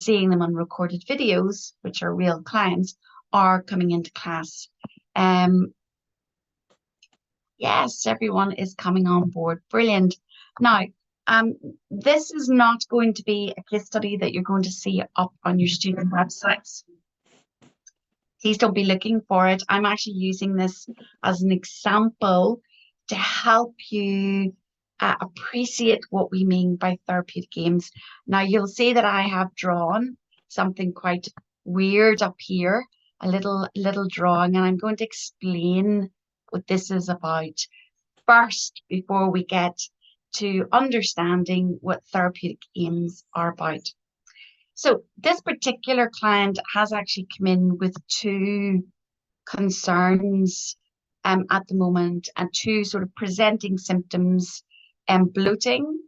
seeing them on recorded videos, which are real clients, are coming into class. Yes, everyone is coming on board. Brilliant. Now, this is not going to be a case study that you're going to see up on your student websites. Please don't be looking for it. I'm actually using this as an example to help you appreciate what we mean by therapeutic games. Now, you'll see that I have drawn something quite weird up here, a little drawing, and I'm going to explain what this is about first before we get to understanding what therapeutic aims are about. So this particular client has actually come in with two concerns at the moment, and two sort of presenting symptoms, bloating.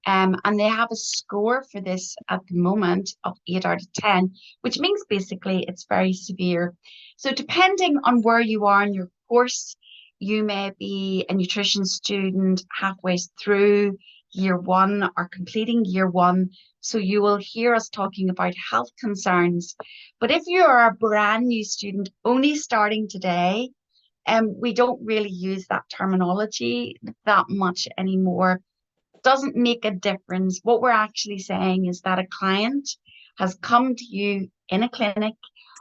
And they have a score for this at the moment of 8 out of 10, which means basically it's very severe. So depending on where you are in your course, you may be a nutrition student halfway through year one or completing year one. So you will hear us talking about health concerns. But if you are a brand new student only starting today, we don't really use that terminology that much anymore. Doesn't make a difference. What we're actually saying is that a client has come to you in a clinic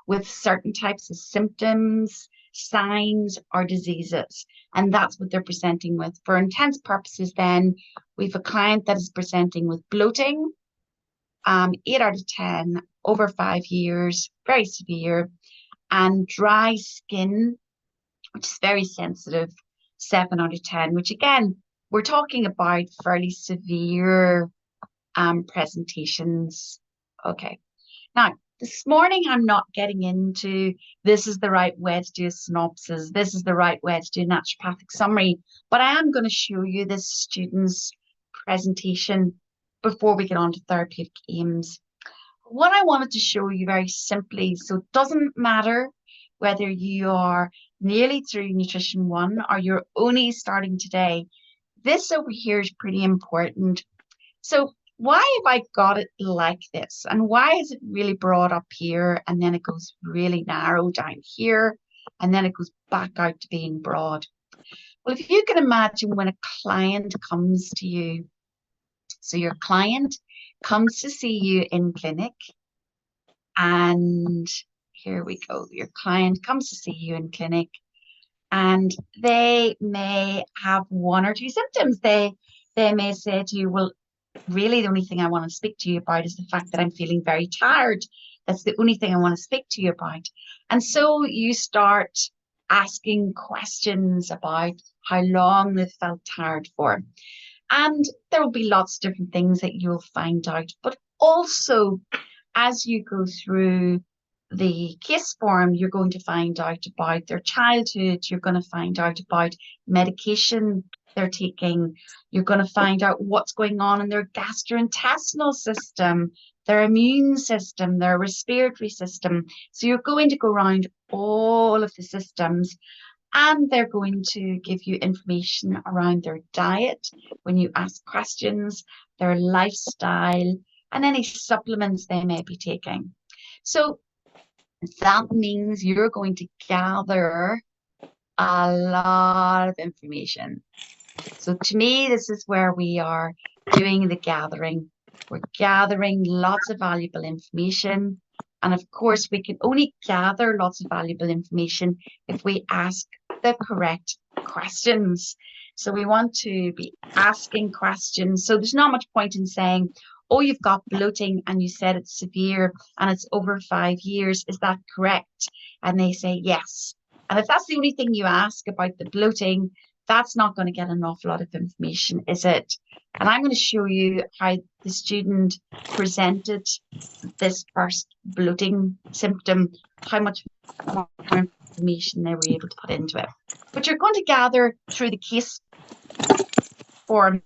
with certain types of symptoms, signs, or diseases, and that's what they're presenting with. For intents purposes, then, we've a client that is presenting with bloating, 8 out of 10, over 5 years, very severe, and dry skin, which is very sensitive, 7 out of 10, which again, we're talking about fairly severe presentations. Okay. Now, this morning, I'm not getting into this is the right way to do a synopsis, this is the right way to do a naturopathic summary, but I am going to show you this student's presentation before we get on to therapeutic aims. What I wanted to show you very simply, so it doesn't matter whether you are nearly through Nutrition 1 or you're only starting today, this over here is pretty important. So why have I got it like this? And why is it really broad up here and then it goes really narrow down here and then it goes back out to being broad? Well, if you can imagine when a client comes to you, so your client comes to see you in clinic, and here we go, your client comes to see you in clinic and they may have one or two symptoms. They may say to you, well, really the only thing I want to speak to you about is the fact that I'm feeling very tired. That's the only thing I want to speak to you about. And so you start asking questions about how long they've felt tired for. And there will be lots of different things that you'll find out. But also, as you go through the case form, you're going to find out about their childhood, you're going to find out about medication they're taking, you're going to find out what's going on in their gastrointestinal system, their immune system, their respiratory system. So you're going to go around all of the systems, and they're going to give you information around their diet when you ask questions, their lifestyle, and any supplements they may be taking. So that means you're going to gather a lot of information. So to me, this is where we are doing the gathering. We're gathering lots of valuable information. And of course, we can only gather lots of valuable information if we ask the correct questions. So we want to be asking questions. So there's not much point in saying, oh, you've got bloating and you said it's severe and it's over 5 years. Is that correct? And they say yes. And if that's the only thing you ask about the bloating, that's not going to get an awful lot of information, is it? And I'm going to show you how the student presented this first bloating symptom, how much more information they were able to put into it. But you're going to gather through the case form.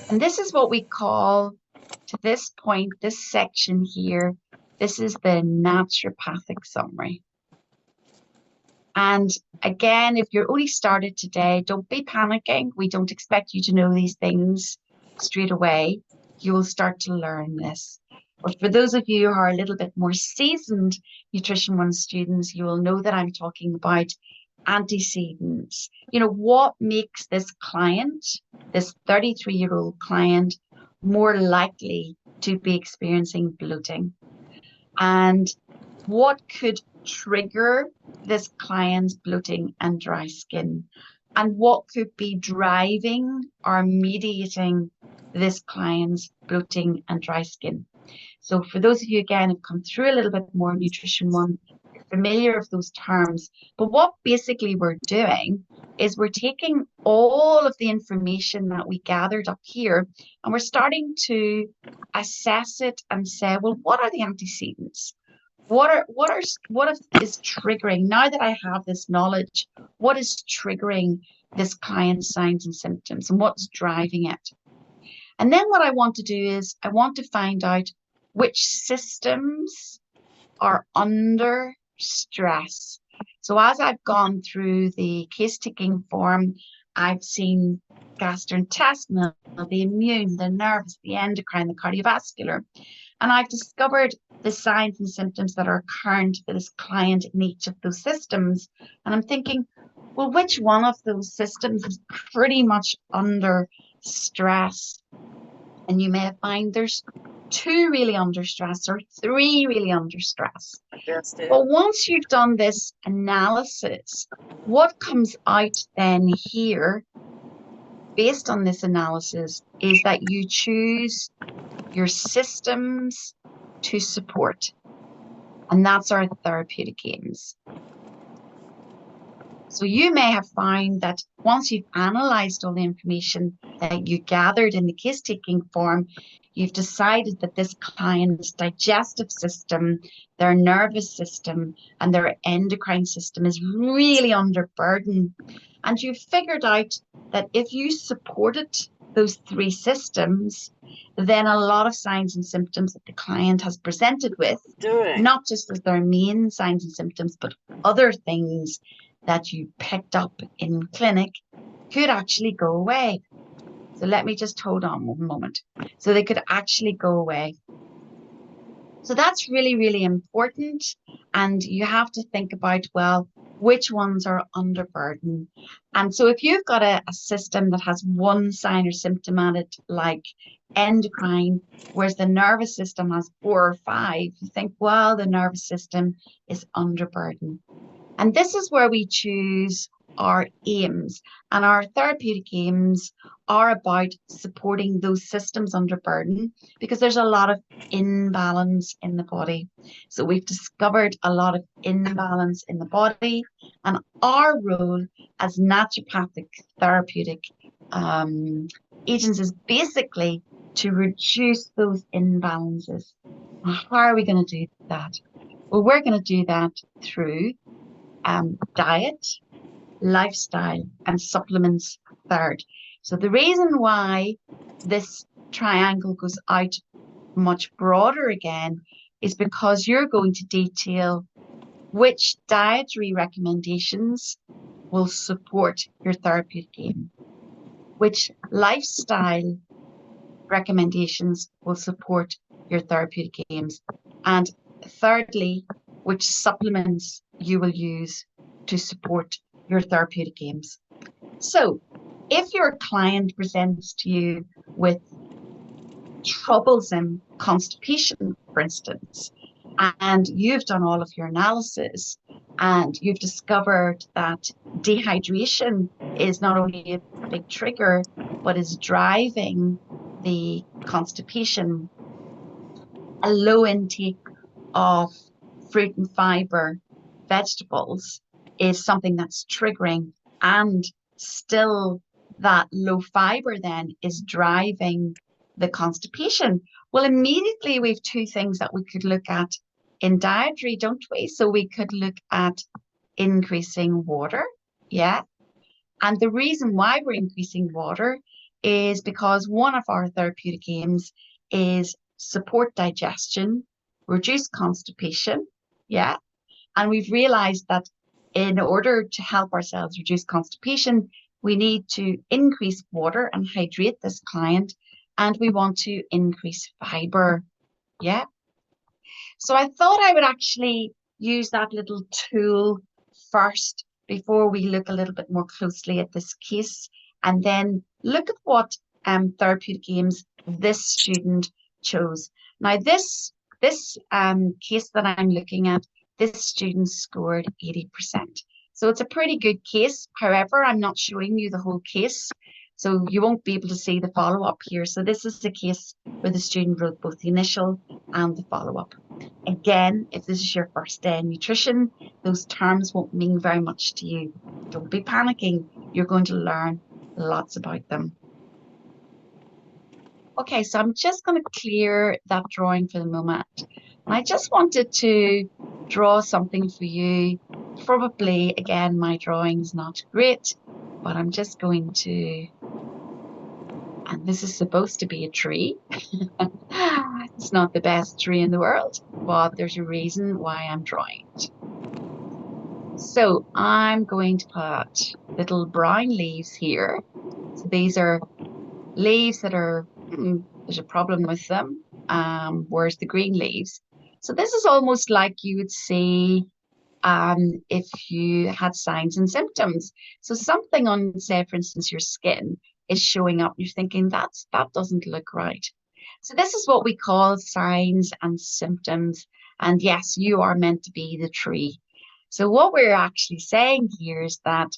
And this is what we call, this point, this section here, this is the naturopathic summary. And again, if you're only started today, don't be panicking. We don't expect you to know these things straight away. You will start to learn this. But for those of you who are a little bit more seasoned Nutrition 1 students, you will know that I'm talking about antecedents. You know, what makes this client, this 33-year-old client, more likely to be experiencing bloating? And what could trigger this client's bloating and dry skin? And what could be driving or mediating this client's bloating and dry skin? So for those of you, again, who've come through a little bit more Nutrition 1, you're familiar with those terms. But what basically we're doing is we're taking all of the information that we gathered up here, and we're starting to assess it and say, well, what are the antecedents? What is triggering, now that I have this knowledge, what is triggering this client's signs and symptoms, and what's driving it? And then what I want to do is I want to find out which systems are under stress. So as I've gone through the case taking form, I've seen gastrointestinal, the immune, the nervous, the endocrine, the cardiovascular. And I've discovered the signs and symptoms that are current for this client in each of those systems. And I'm thinking, well, which one of those systems is pretty much under stress? And you may find there's 2 really under stress or 3 really under stress. But once you've done this analysis, what comes out then here, based on this analysis, is that you choose your systems to support. And that's our therapeutic aims. So you may have found that once you've analysed all the information that you gathered in the case taking form, you've decided that this client's digestive system, their nervous system, and their endocrine system is really under burden. And you've figured out that if you supported those 3 systems, then a lot of signs and symptoms that the client has presented with, not just as their main signs and symptoms, but other things that you picked up in clinic, could actually go away. So let me just hold on one moment. So they could actually go away. So that's really, really important. And you have to think about, well, which ones are under burden? And so if you've got a system that has 1 sign or symptom on it, like endocrine, whereas the nervous system has 4 or 5, you think, well, the nervous system is under burden. And this is where we choose our aims. And our therapeutic aims are about supporting those systems under burden, because there's a lot of imbalance in the body. So we've discovered a lot of imbalance in the body, and our role as naturopathic therapeutic agents is basically to reduce those imbalances. How are we going to do that? Well, we're going to do that through diet, lifestyle, and supplements third. So the reason why this triangle goes out much broader again is because you're going to detail which dietary recommendations will support your therapeutic aim, which lifestyle recommendations will support your therapeutic aims, and thirdly, which supplements you will use to support your therapeutic aims. So if your client presents to you with troublesome constipation, for instance, and you've done all of your analysis and you've discovered that dehydration is not only a big trigger, but is driving the constipation, a low intake of fruit and fiber vegetables is something that's triggering, and still that low fiber then is driving the constipation. Well, immediately we have 2 things that we could look at in dietary, don't we? So we could look at increasing water, yeah. And the reason why we're increasing water is because one of our therapeutic aims is support digestion, reduce constipation. Yeah. And we've realized that in order to help ourselves reduce constipation, we need to increase water and hydrate this client, and we want to increase fiber. Yeah. So I thought I would actually use that little tool first before we look a little bit more closely at this case, and then look at what therapeutic aims this student chose. Now, this case that I'm looking at, this student scored 80%. So it's a pretty good case. However, I'm not showing you the whole case, so you won't be able to see the follow-up here. So this is the case where the student wrote both the initial and the follow-up. Again, if this is your first day in nutrition, those terms won't mean very much to you. Don't be panicking. You're going to learn lots about them. Okay, so I'm just going to clear that drawing for the moment. And I just wanted to draw something for you. Probably, again, my drawing's not great, but I'm just going to, and this is supposed to be a tree. It's not the best tree in the world, but there's a reason why I'm drawing it. So I'm going to put little brown leaves here. So these are leaves that are, there's a problem with them. Where's the green leaves? So this is almost like you would see if you had signs and symptoms. So something on, say, for instance, your skin is showing up. You're thinking that doesn't look right. So this is what we call signs and symptoms. And yes, you are meant to be the tree. So what we're actually saying here is that,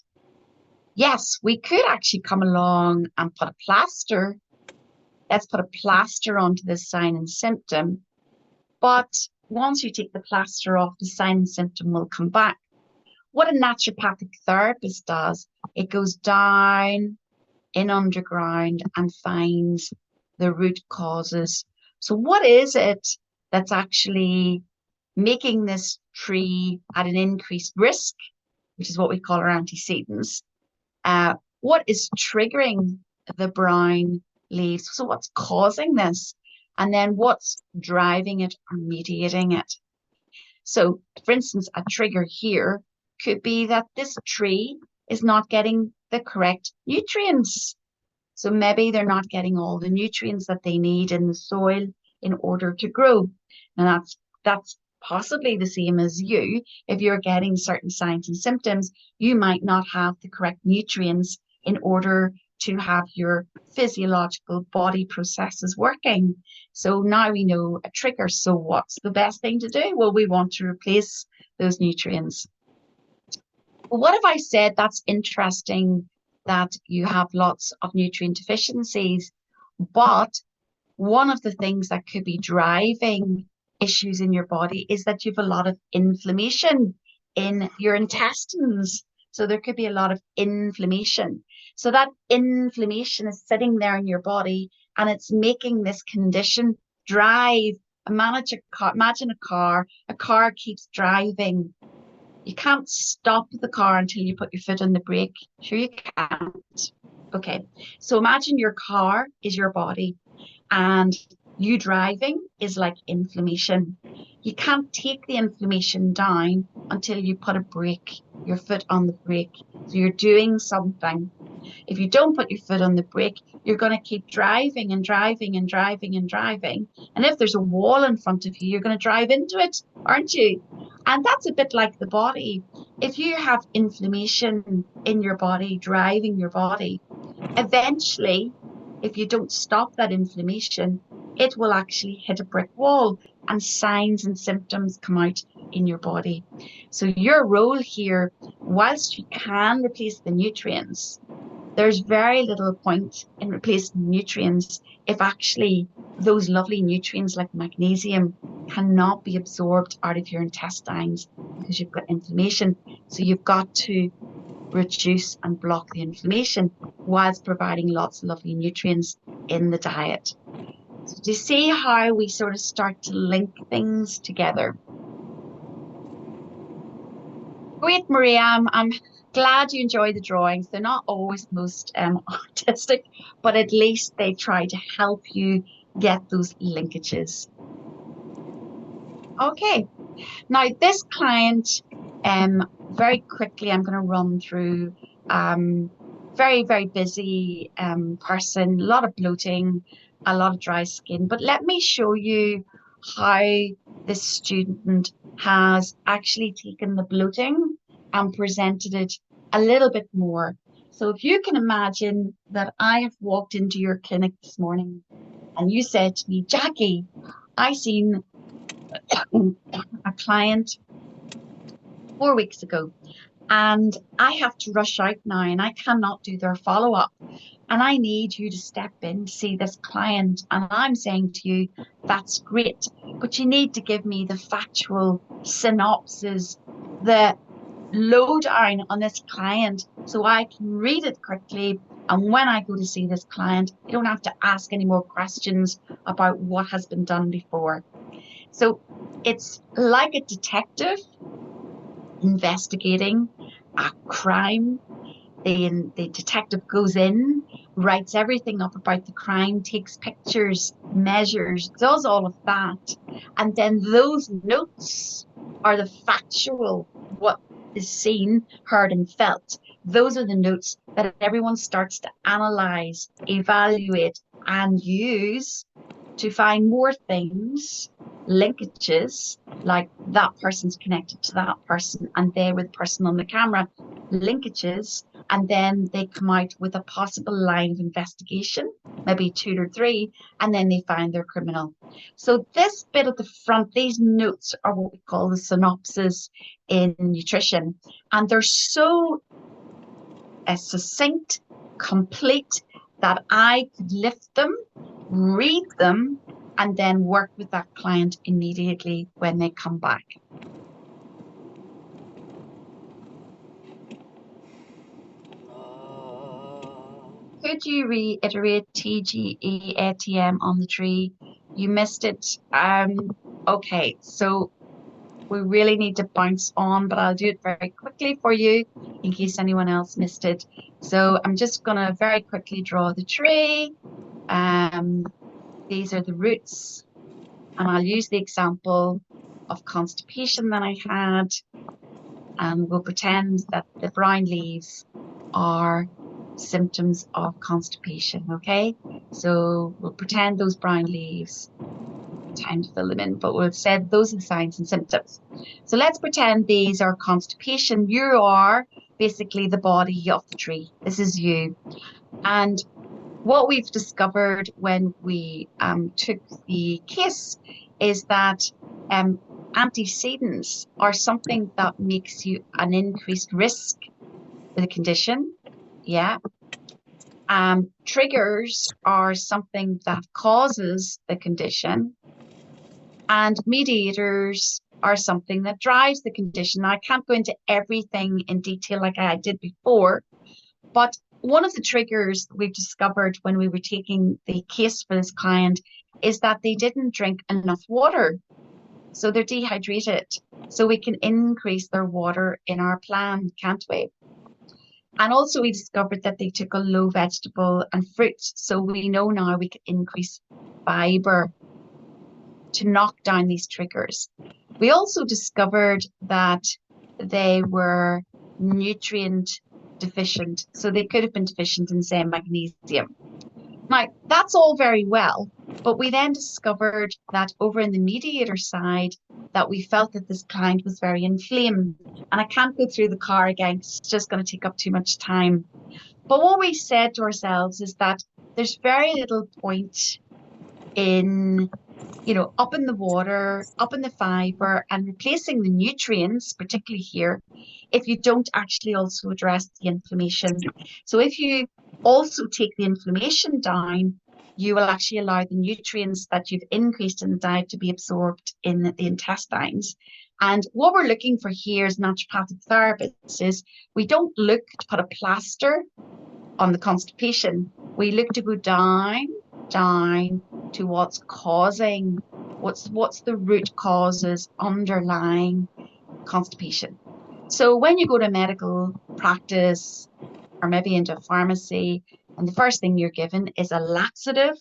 yes, we could actually come along and put a plaster. Let's put a plaster onto this sign and symptom. But once you take the plaster off, the sign and symptom will come back. What a naturopathic therapist does, it goes down in underground and finds the root causes. So what is it that's actually making this tree at an increased risk, which is what we call our antecedents? What is triggering the brown leaves? So what's causing this? And then what's driving it or mediating it? So, for instance, a trigger here could be that this tree is not getting the correct nutrients. So maybe they're not getting all the nutrients that they need in the soil in order to grow. And that's possibly the same as you. If you're getting certain signs and symptoms, you might not have the correct nutrients in order to have your physiological body processes working. So now we know a trigger. So what's the best thing to do? Well, we want to replace those nutrients. Well, what if I said that's interesting that you have lots of nutrient deficiencies, but one of the things that could be driving issues in your body is that you have a lot of inflammation in your intestines. So there could be a lot of inflammation. So that inflammation is sitting there in your body and it's making this condition drive. Imagine a car keeps driving. You can't stop the car until you put your foot on the brake. Sure you can't. Okay, so imagine your car is your body and you driving is like inflammation. You can't take the inflammation down until you put a brake, your foot on the brake. So you're doing something. If you don't put your foot on the brake, you're going to keep driving and driving and driving and driving. And if there's a wall in front of you, you're going to drive into it, aren't you? And that's a bit like the body. If you have inflammation in your body, driving your body, eventually, if you don't stop that inflammation, it will actually hit a brick wall and signs and symptoms come out in your body. So your role here, whilst you can replace the nutrients, there's very little point in replacing nutrients if actually those lovely nutrients like magnesium cannot be absorbed out of your intestines because you've got inflammation. So you've got to reduce and block the inflammation whilst providing lots of lovely nutrients in the diet. So do you see how we sort of start to link things together? Great, Maria. I'm glad you enjoy the drawings. They're not always the most artistic, but at least they try to help you get those linkages. Okay, now this client, very quickly, I'm going to run through, very, very busy person, a lot of bloating, a lot of dry skin. But let me show you how this student has actually taken the bloating and presented it a little bit more. So if you can imagine that I have walked into your clinic this morning and you said to me, Jacqui, I seen a client 4 weeks ago, and I have to rush out now and I cannot do their follow-up. And I need you to step in to see this client. And I'm saying to you, that's great, but you need to give me the factual synopsis, the lowdown on this client so I can read it quickly. And when I go to see this client, I don't have to ask any more questions about what has been done before. So it's like a detective investigating a crime. The detective goes in, writes everything up about the crime, takes pictures, measures, does all of that. And then those notes are the factual, what is seen, heard, and felt. Those are the notes that everyone starts to analyze, evaluate, and use to find more things, linkages, like that person's connected to that person and they were the person on the camera, linkages, and then they come out with a possible line of investigation, maybe 2 or 3, and then they find their criminal. So this bit at the front, these notes are what we call the synopsis in nutrition, and they're so succinct, complete, that I could lift them, read them, and then work with that client immediately when they come back. Could you reiterate TGEATM on the tree? You missed it. Okay, so we really need to bounce on, but I'll do it very quickly for you in case anyone else missed it. So I'm just going to very quickly draw the tree. These are the roots, and I'll use the example of constipation that I had, and we'll pretend that the brown leaves are symptoms of constipation, okay? So we'll pretend those brown leaves, time to fill them in, but we've said those are the signs and symptoms. So let's pretend these are constipation. You are basically the body of the tree. This is you. And what we've discovered when we took the case is that antecedents are something that makes you an increased risk for the condition. Yeah. Triggers are something that causes the condition, and mediators are something that drives the condition. Now, I can't go into everything in detail like I did before, but one of the triggers we've discovered when we were taking the case for this client is that they didn't drink enough water. So they're dehydrated. So we can increase their water in our plan, can't we? And also we discovered that they took a low vegetable and fruit. So we know now we can increase fiber to knock down these triggers. We also discovered that they were nutrient deficient. So they could have been deficient in, say, magnesium. Now, that's all very well, but we then discovered that over in the mediator side, that we felt that this client was very inflamed. And I can't go through the car again, it's just going to take up too much time. But what we said to ourselves is that there's very little point in, upping the water, upping the fiber, and replacing the nutrients, particularly here, if you don't actually also address the inflammation. So if you also take the inflammation down, you will actually allow the nutrients that you've increased in the diet to be absorbed in the intestines. And what we're looking for here as naturopathic therapists is we don't look to put a plaster on the constipation. We look to go down to what's causing, what's the root causes underlying constipation. So when you go to medical practice or maybe into a pharmacy, and the first thing you're given is a laxative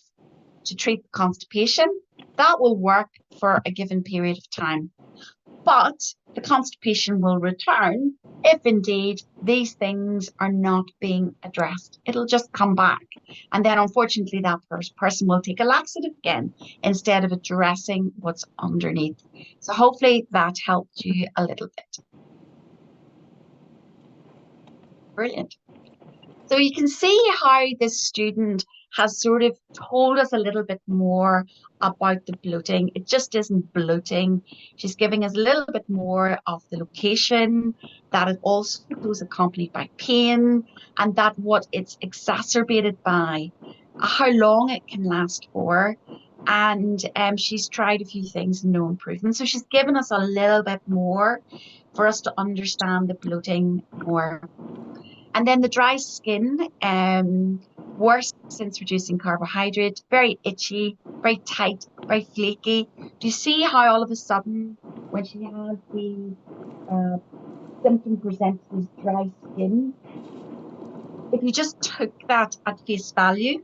to treat the constipation. That will work for a given period of time. But the constipation will return if indeed these things are not being addressed. It'll just come back. And then unfortunately that person will take a laxative again instead of addressing what's underneath. So hopefully that helped you a little bit. Brilliant. So you can see how this student has sort of told us a little bit more about the bloating. It just isn't bloating. She's giving us a little bit more of the location, that it also goes accompanied by pain, and that what it's exacerbated by, how long it can last for. And she's tried a few things and no improvement. So she's given us a little bit more for us to understand the bloating more. And then the dry skin, worse since reducing carbohydrate, very itchy, very tight, very flaky. Do you see how all of a sudden, when she has the symptom presents as dry skin, if you just took that at face value,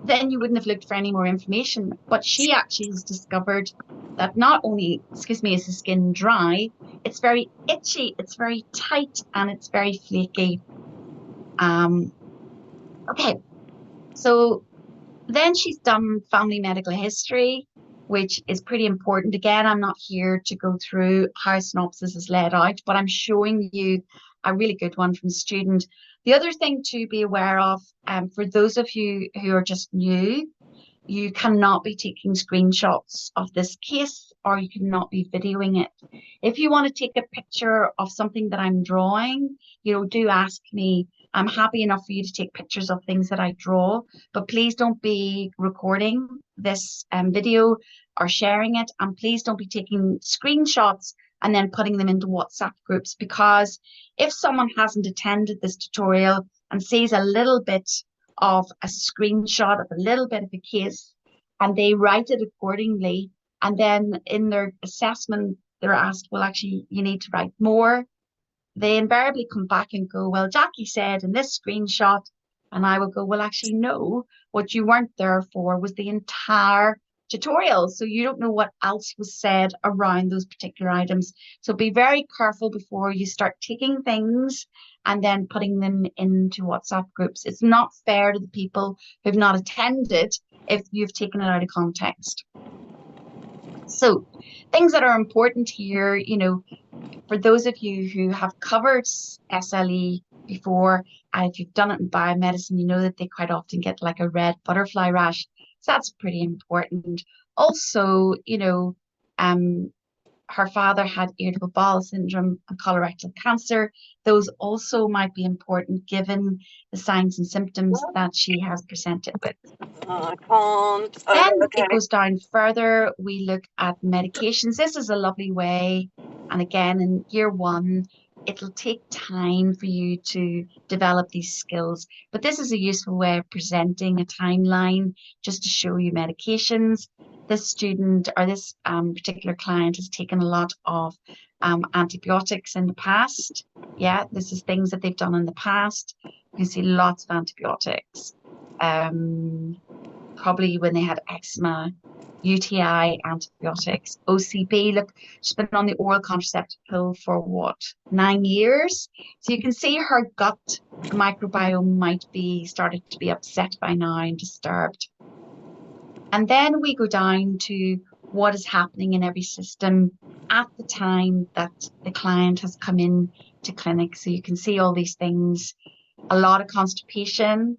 then you wouldn't have looked for any more information. But she actually has discovered that not only, is the skin dry, it's very itchy, it's very tight, and it's very flaky. Okay, so then she's done family medical history, which is pretty important. Again, I'm not here to go through how synopsis is laid out, but I'm showing you a really good one from the student. The other thing to be aware of, for those of you who are just new, you cannot be taking screenshots of this case, or you cannot be videoing it. If you want to take a picture of something that I'm drawing, do ask me. I'm happy enough for you to take pictures of things that I draw, but please don't be recording this video or sharing it. And please don't be taking screenshots and then putting them into WhatsApp groups, because if someone hasn't attended this tutorial and sees a little bit of a screenshot of a little bit of a case and they write it accordingly, and then in their assessment they're asked, well, actually you need to write more, they invariably come back and go, well, Jacqui said in this screenshot, and I will go, well, actually no, what you weren't there for was the entire tutorial, so you don't know what else was said around those particular items. So be very careful before you start taking things and then putting them into WhatsApp groups. It's not fair to the people who've not attended if you've taken it out of context. So things that are important here, for those of you who have covered SLE before, and if you've done it in biomedicine, you know that they quite often get like a red butterfly rash. So that's pretty important. Also, her father had irritable bowel syndrome and colorectal cancer. Those also might be important given the signs and symptoms that she has presented with. I can't. Then it goes down further. We look at medications. This is a lovely way. And again, in year one, it'll take time for you to develop these skills. But this is a useful way of presenting a timeline just to show you medications. This student or this particular client has taken a lot of antibiotics in the past. Yeah, this is things that they've done in the past. You can see lots of antibiotics. Probably when they had eczema, UTI, antibiotics, OCP. Look, she's been on the oral contraceptive pill for what, 9 years? So you can see her gut microbiome might be started to be upset by now and disturbed. And then we go down to what is happening in every system at the time that the client has come in to clinic. So you can see all these things, a lot of constipation.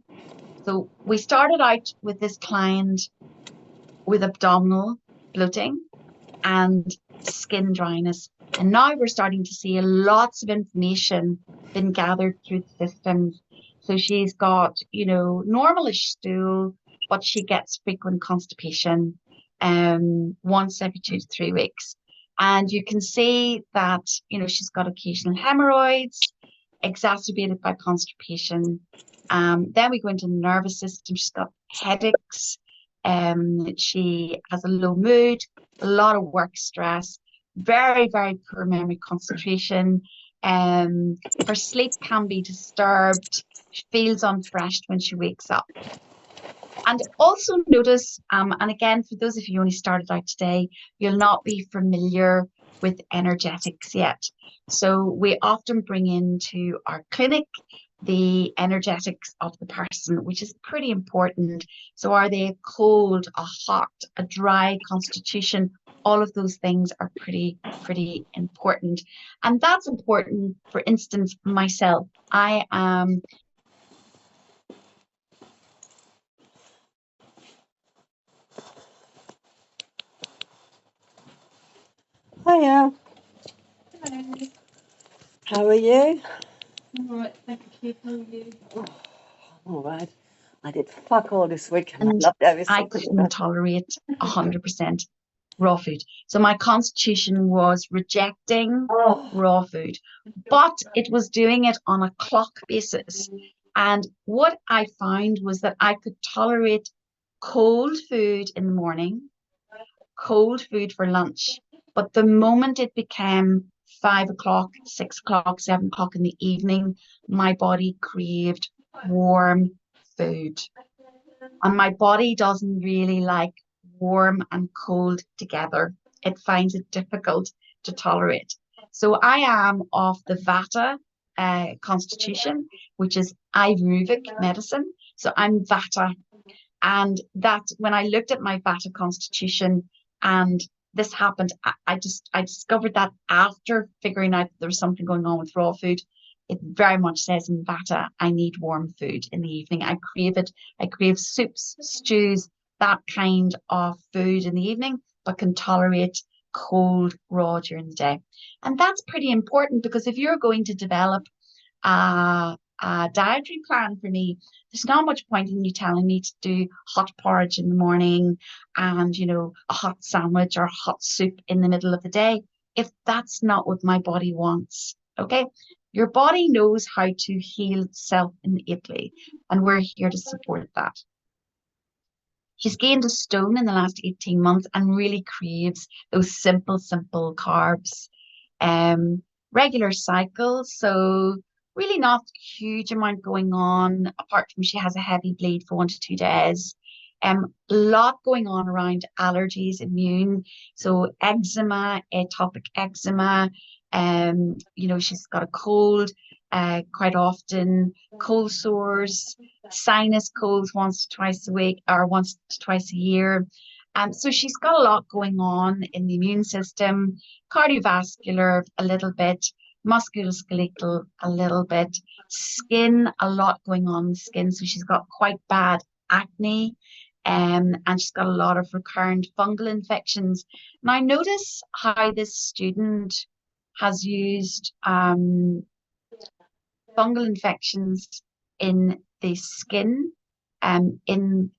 So we started out with this client with abdominal bloating and skin dryness. And now we're starting to see lots of information been gathered through the systems. So she's got, normalish stool, but she gets frequent constipation once every 2 to 3 weeks. And you can see that, she's got occasional hemorrhoids exacerbated by constipation. Then we go into the nervous system. She's got headaches. She has a low mood, a lot of work stress, very, very poor memory concentration. Her sleep can be disturbed. She feels unfreshed when she wakes up. And also notice, and again, for those of you who only started out today, you'll not be familiar with energetics yet. So we often bring into our clinic the energetics of the person, which is pretty important. So are they a cold, a hot, a dry constitution? All of those things are pretty important. And that's important, for instance, myself. I am Hiya. How are you? All right, thank you. How are you? All right. I did fuck all this week and I and loved every I second of couldn't it. tolerate 100% raw food. So my constitution was rejecting Oh, raw food, but it was doing it on a clock basis. And what I found was that I could tolerate cold food in the morning, cold food for lunch. But the moment it became 5 o'clock, 6 o'clock, 7 o'clock in the evening, my body craved warm food. And my body doesn't really like warm and cold together. It finds it difficult to tolerate. So I am of the Vata constitution, which is Ayurvedic medicine. So I'm Vata. And that when I looked at my Vata constitution and this happened, I discovered that after figuring out that there was something going on with raw food. It very much says in Vata, I need warm food in the evening. I crave it. I crave soups, stews, that kind of food in the evening, but can tolerate cold, raw during the day. And that's pretty important because if you're going to develop a dietary plan for me, there's not much point in you telling me to do hot porridge in the morning and, a hot sandwich or hot soup in the middle of the day if that's not what my body wants. Okay. Your body knows how to heal itself innately, and we're here to support that. She's gained a stone in the last 18 months and really craves those simple carbs. Regular cycles, so really not huge amount going on, apart from she has a heavy bleed for 1 to 2 days. A lot going on around allergies, immune, so eczema, atopic eczema. She's got a cold quite often, cold sores, sinus colds once to twice a week or once to twice a year. So she's got a lot going on in the immune system, cardiovascular a little bit, musculoskeletal a little bit, skin, a lot going on in the skin. So she's got quite bad acne, and she's got a lot of recurrent fungal infections. Now notice how this student has used fungal infections in the skin, in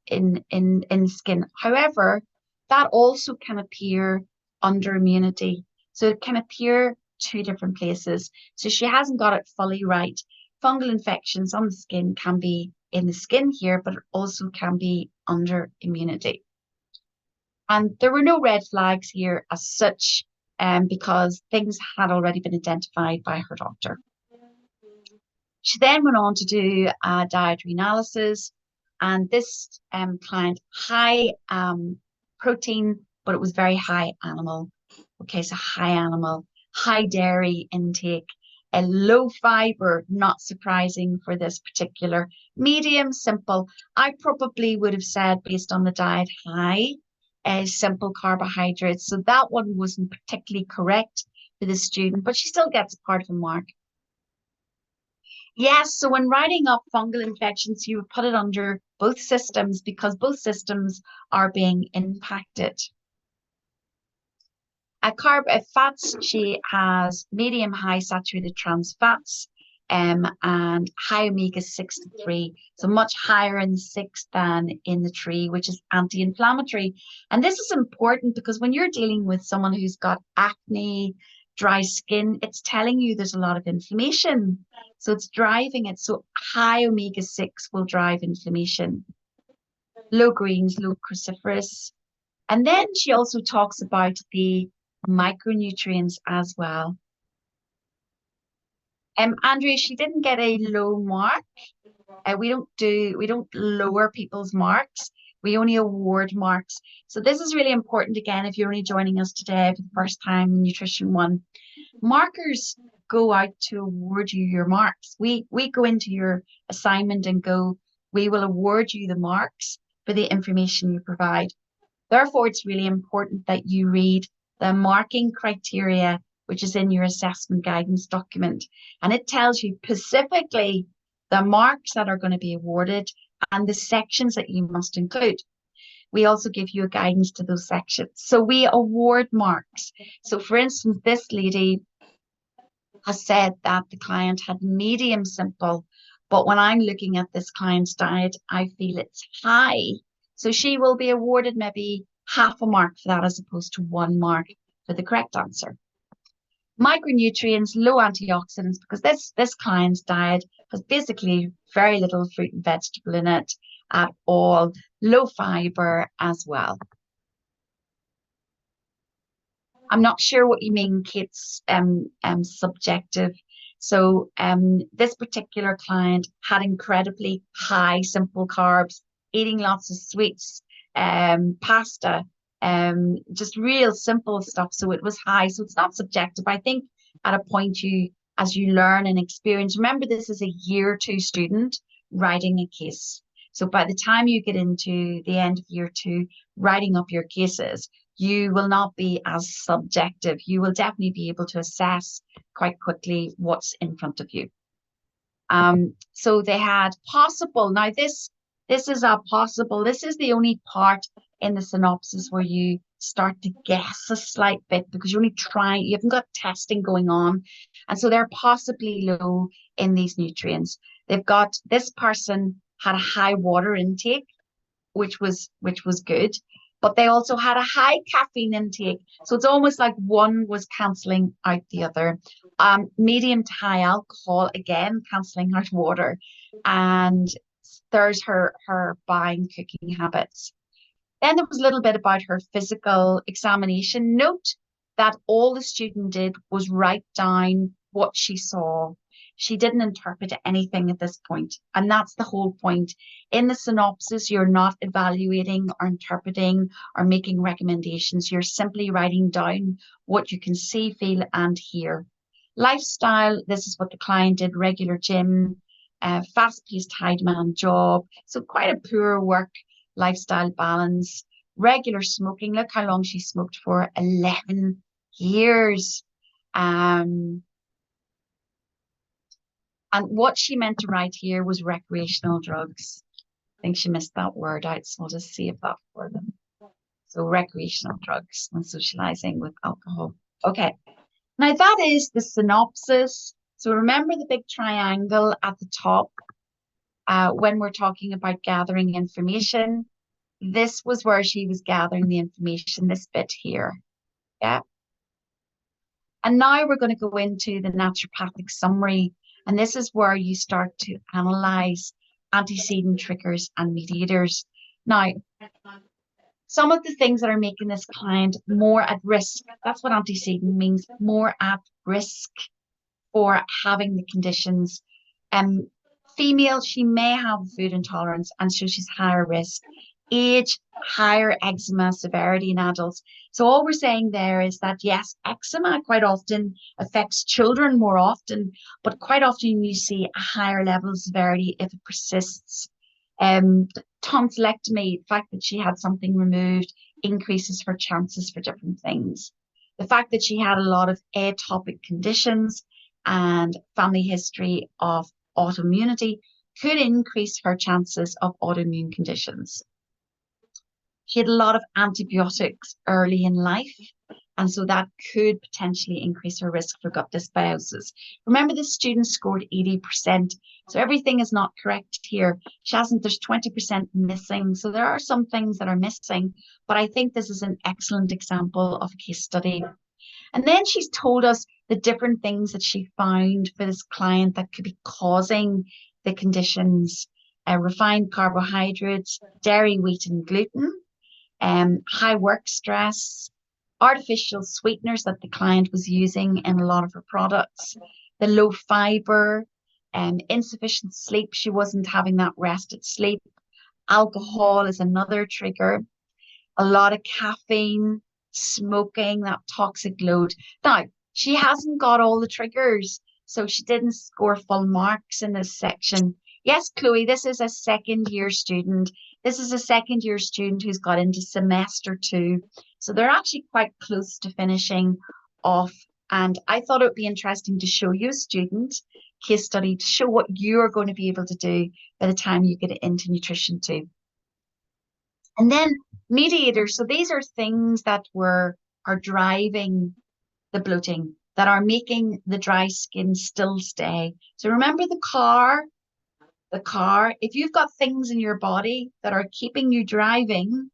skin. However, that also can appear under immunity. So it can appear two different places. So she hasn't got it fully right. Fungal infections on the skin can be in the skin here, but it also can be under immunity. And there were no red flags here as such, because things had already been identified by her doctor. She then went on to do a dietary analysis, and this client, high protein, but it was very high animal. Okay, so high animal, high dairy intake, a low fiber, not surprising for this particular, medium, simple. I probably would have said based on the diet high, simple carbohydrates. So that one wasn't particularly correct for the student, but she still gets a part of a mark. Yes, so when writing up fungal infections, you would put it under both systems because both systems are being impacted. Fats, she has medium high saturated trans fats, and high omega-6 to 3, so much higher in the 6 than in the 3, which is anti-inflammatory. And this is important because when you're dealing with someone who's got acne, dry skin, it's telling you there's a lot of inflammation. So it's driving it. So high omega-6 will drive inflammation. Low greens, low cruciferous. And then she also talks about the micronutrients as well. Andrea, she didn't get a low mark. We don't lower people's marks. We only award marks. So this is really important. Again, if you're only joining us today for the first time in Nutrition 1, markers go out to award you your marks. We go into your assignment and go, we will award you the marks for the information you provide. Therefore, it's really important that you read the marking criteria, which is in your assessment guidance document. And it tells you specifically the marks that are going to be awarded and the sections that you must include. We also give you a guidance to those sections. So we award marks. So for instance, this lady has said that the client had medium simple, but when I'm looking at this client's diet, I feel it's high. So she will be awarded maybe half a mark for that as opposed to 1 mark for the correct answer. Micronutrients, low antioxidants, because this client's diet has basically very little fruit and vegetable in it at all, low fiber as well. I'm not sure what you mean, Kate's subjective. So this particular client had incredibly high simple carbs, eating lots of sweets, pasta, just real simple stuff. So it was high. So it's not subjective. I think at a point as you learn and experience, remember this is a year 2 student writing a case. So by the time you get into the end of year 2, writing up your cases, you will not be as subjective. You will definitely be able to assess quite quickly what's in front of you. So they had possible. Now this is a possible. This is the only part in the synopsis where you start to guess a slight bit because you're only trying. You haven't got testing going on, and so they're possibly low in these nutrients. They've got this person had a high water intake, which was good. But they also had a high caffeine intake. So it's almost like one was cancelling out the other. Medium to high alcohol, again, cancelling out water. And there's her buying cooking habits. Then there was a little bit about her physical examination. Note that all the student did was write down what she saw. She didn't interpret anything at this point. And that's the whole point. In the synopsis, you're not evaluating or interpreting or making recommendations. You're simply writing down what you can see, feel, and hear. Lifestyle, this is what the client did, regular gym, fast-paced, high-demand job. So quite a poor work lifestyle balance. Regular smoking, look how long she smoked for, 11 years. And what she meant to write here was recreational drugs. I think she missed that word out, so I'll just save that for them. So recreational drugs when socializing with alcohol. Okay, now that is the synopsis. So remember the big triangle at the top when we're talking about gathering information. This was where she was gathering the information, this bit here. Yeah. And now we're going to go into the naturopathic summary. And this is where you start to analyze antecedent triggers and mediators. Now, some of the things that are making this client more at risk, that's what antecedent means, more at risk for having the conditions. Female, she may have food intolerance, and so she's higher risk. Age, higher eczema severity in adults. So all we're saying there is that, yes, eczema quite often affects children more often, but quite often you see a higher level of severity if it persists. Tonsillectomy, the fact that she had something removed, increases her chances for different things. The fact that she had a lot of atopic conditions and family history of autoimmunity could increase her chances of autoimmune conditions. She had a lot of antibiotics early in life, and so that could potentially increase her risk for gut dysbiosis. Remember, this student scored 80%, so everything is not correct here. She hasn't, there's 20% missing, so there are some things that are missing, but I think this is an excellent example of a case study. And then she's told us the different things that she found for this client that could be causing the conditions. Refined carbohydrates, dairy, wheat, and gluten. High work stress, artificial sweeteners that the client was using in a lot of her products, the low fiber, insufficient sleep. She wasn't having that rested sleep. Alcohol is another trigger. A lot of caffeine, smoking, that toxic load. Now, she hasn't got all the triggers, so she didn't score full marks in this section. Yes, Chloe, this is a second year student. This is a second year student who's got into semester 2. So they're actually quite close to finishing off. And I thought it would be interesting to show you a student case study to show what you're going to be able to do by the time you get into nutrition 2. And then mediators. So these are things that are driving the bloating, that are making the dry skin still stay. So remember the car, if you've got things in your body that are keeping you driving,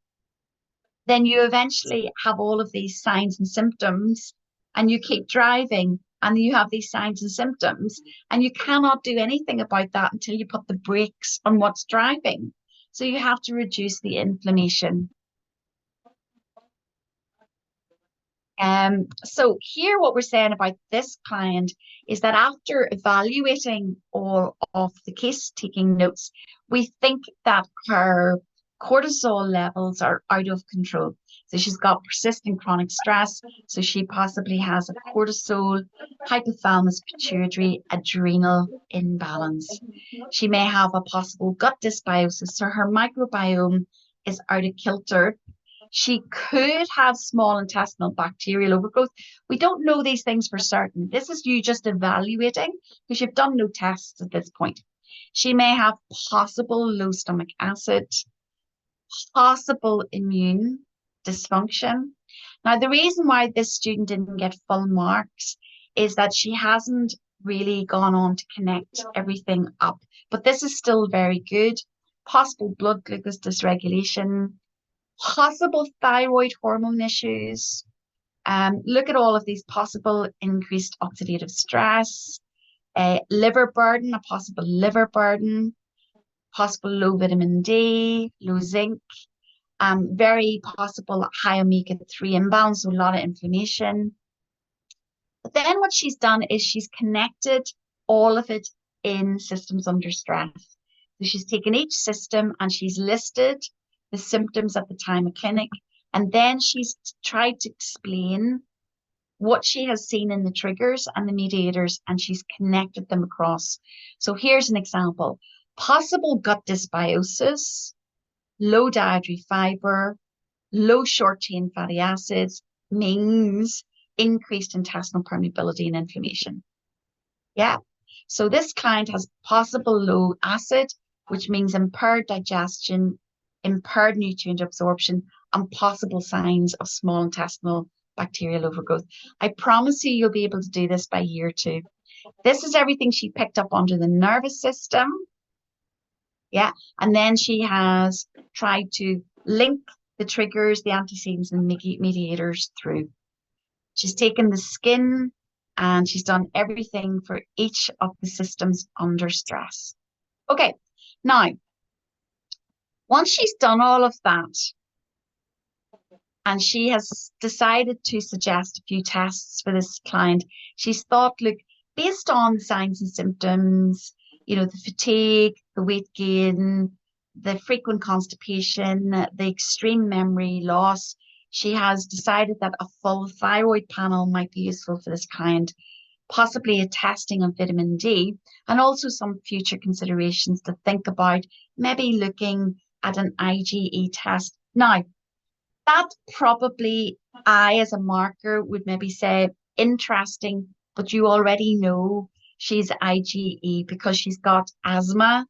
then you eventually have all of these signs and symptoms, and you keep driving and you have these signs and symptoms, and you cannot do anything about that until you put the brakes on what's driving. So you have to reduce the inflammation. So here what we're saying about this client is that after evaluating all of the case, taking notes, we think that her cortisol levels are out of control. So she's got persistent chronic stress. So she possibly has a cortisol, hypothalamus, pituitary, adrenal imbalance. She may have a possible gut dysbiosis. So her microbiome is out of kilter. She could have small intestinal bacterial overgrowth. We don't know these things for certain. This is you just evaluating because you've done no tests at this point. She may have possible low stomach acid, possible immune dysfunction. Now, the reason why this student didn't get full marks is that she hasn't really gone on to connect everything up. But this is still very good. Possible blood glucose dysregulation, possible thyroid hormone issues. Look at all of these possible increased oxidative stress, liver burden, a possible liver burden, possible low vitamin D, low zinc, very possible high omega-3 imbalance, so a lot of inflammation. But then what she's done is she's connected all of it in systems under stress. So she's taken each system and she's listed the symptoms at the time of clinic, and then she's tried to explain what she has seen in the triggers and the mediators, and she's connected them across. So here's an example. Possible gut dysbiosis, low dietary fiber, low short-chain fatty acids means increased intestinal permeability and inflammation. Yeah. So this client has possible low acid, which means impaired digestion, impaired nutrient absorption, and possible signs of small intestinal bacterial overgrowth. I promise you, you'll be able to do this by year 2. This is everything she picked up under the nervous system. Yeah. And then she has tried to link the triggers, the antecedents, and mediators through. She's taken the skin and she's done everything for each of the systems under stress. Okay. Now, once she's done all of that, and she has decided to suggest a few tests for this client, she's thought, look, based on signs and symptoms, you know, the fatigue, the weight gain, the frequent constipation, the extreme memory loss, she has decided that a full thyroid panel might be useful for this client, possibly a testing of vitamin D, and also some future considerations to think about, maybe looking at an IgE test. Now, that probably I, as a marker, would maybe say interesting, but you already know she's IgE because she's got asthma,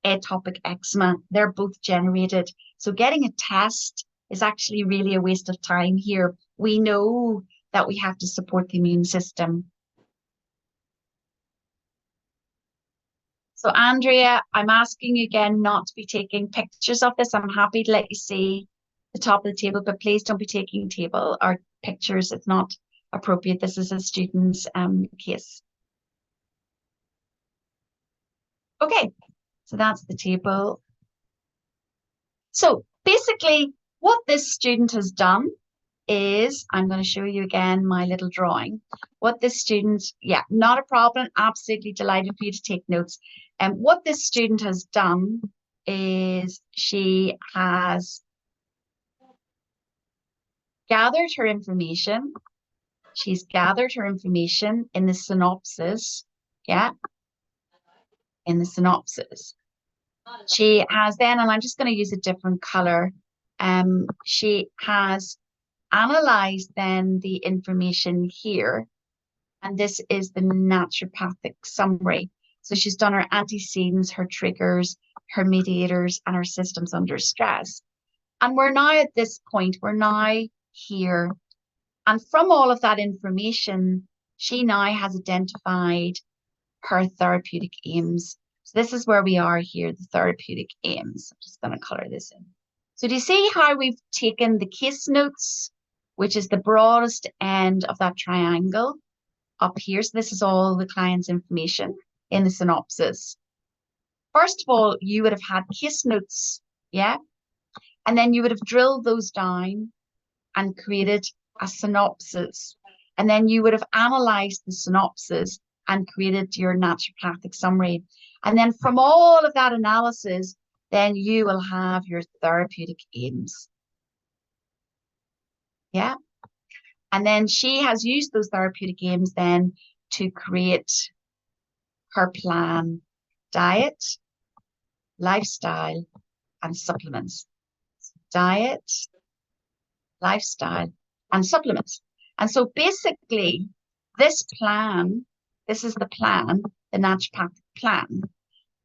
atopic eczema. They're both generated. So getting a test is actually really a waste of time here. We know that we have to support the immune system. So Andrea, I'm asking you again not to be taking pictures of this. I'm happy to let you see the top of the table, but please don't be taking table or pictures. It's not appropriate. This is a student's case. Okay, so that's the table. So basically what this student has done is, I'm going to show you again my little drawing. What this student, yeah, not a problem. Absolutely delighted for you to take notes. And what this student has done is she has gathered her information. She's gathered her information in the synopsis. Yeah, in the synopsis. She has then, and I'm just going to use a different color. She has analyzed then the information here, and this is the naturopathic summary. So she's done her antecedents, her triggers, her mediators, and her systems under stress. And we're now at this point, we're now here. And from all of that information, she now has identified her therapeutic aims. So this is where we are here, the therapeutic aims. I'm just going to color this in. So do you see how we've taken the case notes, which is the broadest end of that triangle up here? So this is all the client's information in the synopsis. First of all, you would have had case notes, yeah? And then you would have drilled those down and created a synopsis. And then you would have analyzed the synopsis and created your naturopathic summary. And then from all of that analysis, then you will have your therapeutic aims. Yeah. And then she has used those therapeutic aims then to create her plan: diet, lifestyle, and supplements. Diet, lifestyle, and supplements. And so basically, this plan, this is the plan, the naturopathic plan.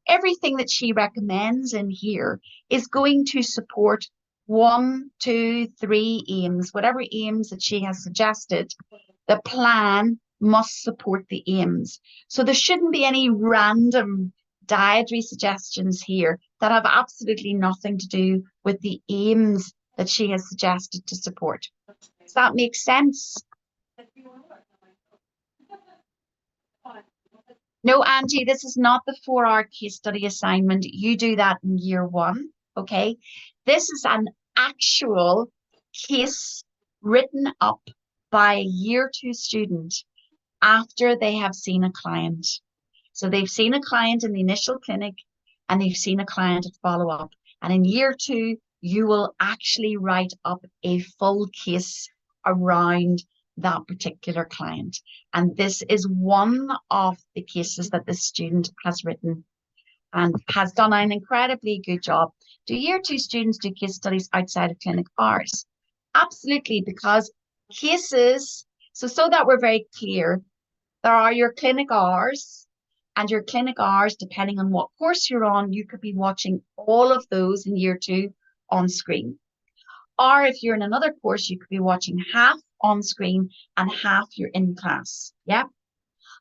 Everything that she recommends in here is going to support 1, 2, 3 aims, whatever aims that she has suggested. The plan must support the aims. So there shouldn't be any random dietary suggestions here that have absolutely nothing to do with the aims that she has suggested to support. Does that make sense? No, Angie, this is not the 4-hour case study assignment. You do that in year 1, okay? This is an actual case written up by a year 2 student after they have seen a client. So they've seen a client in the initial clinic and they've seen a client at follow-up. And in year 2, you will actually write up a full case around that particular client. And this is one of the cases that the student has written and has done an incredibly good job. Do year 2 students do case studies outside of clinic hours? Absolutely, because cases, so that we're very clear, there are your clinic hours, and your clinic hours, depending on what course you're on, you could be watching all of those in year 2 on screen. Or if you're in another course, you could be watching half on screen and half you're in class. Yeah.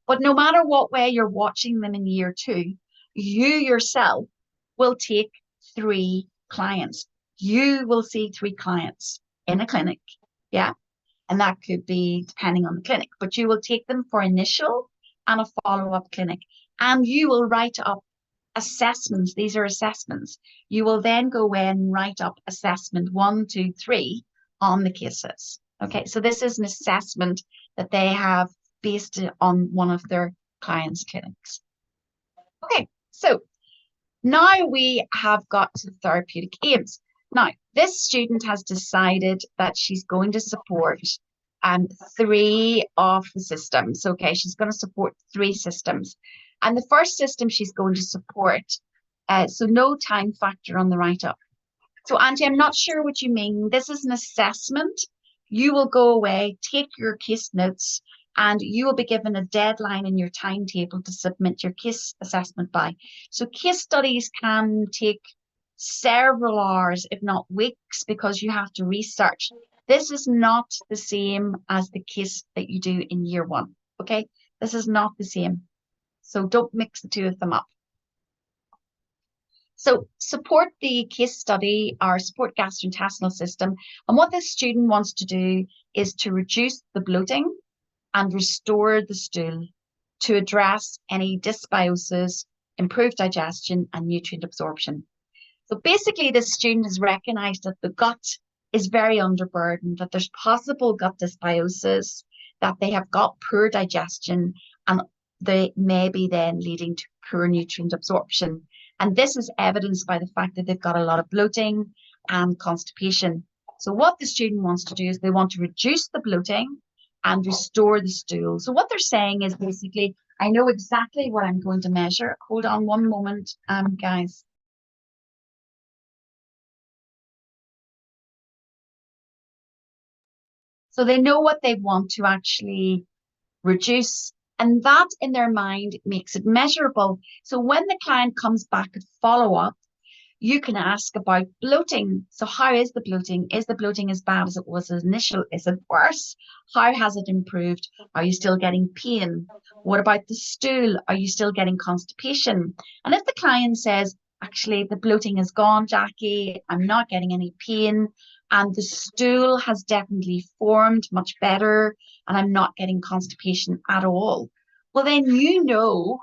But no matter what way you're watching them in year 2, you yourself will take 3 clients. You will see 3 clients in a clinic. Yeah. And that could be depending on the clinic, but you will take them for initial and a follow-up clinic. And you will write up assessments. These are assessments. You will then go away and write up assessment 1, 2, 3 on the cases. Okay, so this is an assessment that they have based on one of their clients' clinics. Okay, so now we have got to therapeutic aims. Now, this student has decided that she's going to support 3 of the systems. Okay, she's going to support 3 systems. And the first system she's going to support, so no time factor on the write-up. So Angie, I'm not sure what you mean. This is an assessment. You will go away, take your case notes, and you will be given a deadline in your timetable to submit your case assessment by. So case studies can take several hours, if not weeks, because you have to research. This is not the same as the case that you do in year 1, okay? This is not the same. So don't mix the 2 of them up. So support the case study or support gastrointestinal system. And what this student wants to do is to reduce the bloating and restore the stool to address any dysbiosis, improve digestion, and nutrient absorption. So basically, this student has recognized that the gut is very underburdened, that there's possible gut dysbiosis, that they have got poor digestion, and they may be then leading to poor nutrient absorption. And this is evidenced by the fact that they've got a lot of bloating and constipation. So what the student wants to do is they want to reduce the bloating and restore the stool. So what they're saying is basically, I know exactly what I'm going to measure. Hold on one moment, guys. So they know what they want to actually reduce, and that in their mind makes it measurable. So when the client comes back at follow-up, you can ask about bloating. So how is the bloating? Is the bloating as bad as it was initial? Is it worse? How has it improved? Are you still getting pain? What about the stool? Are you still getting constipation? And if the client says, actually, the bloating is gone, Jacqui, I'm not getting any pain, and the stool has definitely formed much better, and I'm not getting constipation at all, well, then you know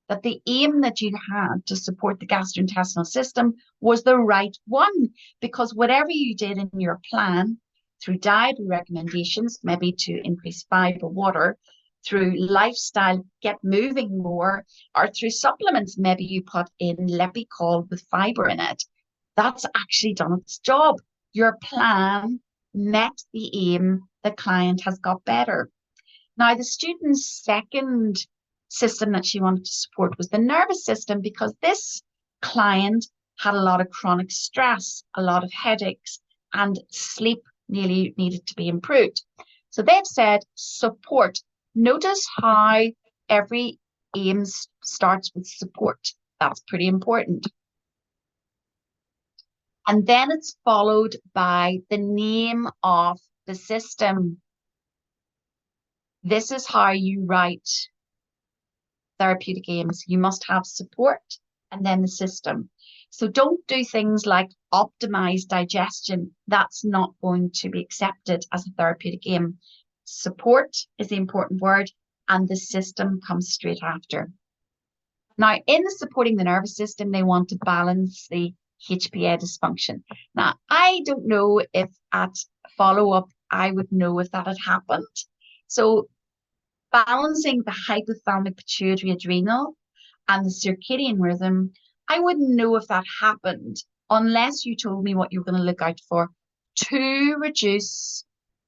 that the aim that you had to support the gastrointestinal system was the right one, because whatever you did in your plan through dietary recommendations, maybe to increase fiber, water, through lifestyle, get moving more, or through supplements, maybe you put in Lepicol with fiber in it, that's actually done its job. Your plan met the aim, the client has got better. Now, the student's second system that she wanted to support was the nervous system, because this client had a lot of chronic stress, a lot of headaches, and sleep nearly needed to be improved. So they've said support. Notice how every aim starts with support. That's pretty important. And then it's followed by the name of the system. This is how you write therapeutic aims. You must have support and then the system. So don't do things like optimize digestion. That's not going to be accepted as a therapeutic aim. Support is the important word, and the system comes straight after. Now, in the supporting the nervous system, they want to balance the HPA dysfunction. Now, I don't know if at follow-up, I would know if that had happened. So balancing the hypothalamic pituitary adrenal and the circadian rhythm, I wouldn't know if that happened unless you told me what you're going to look out for to reduce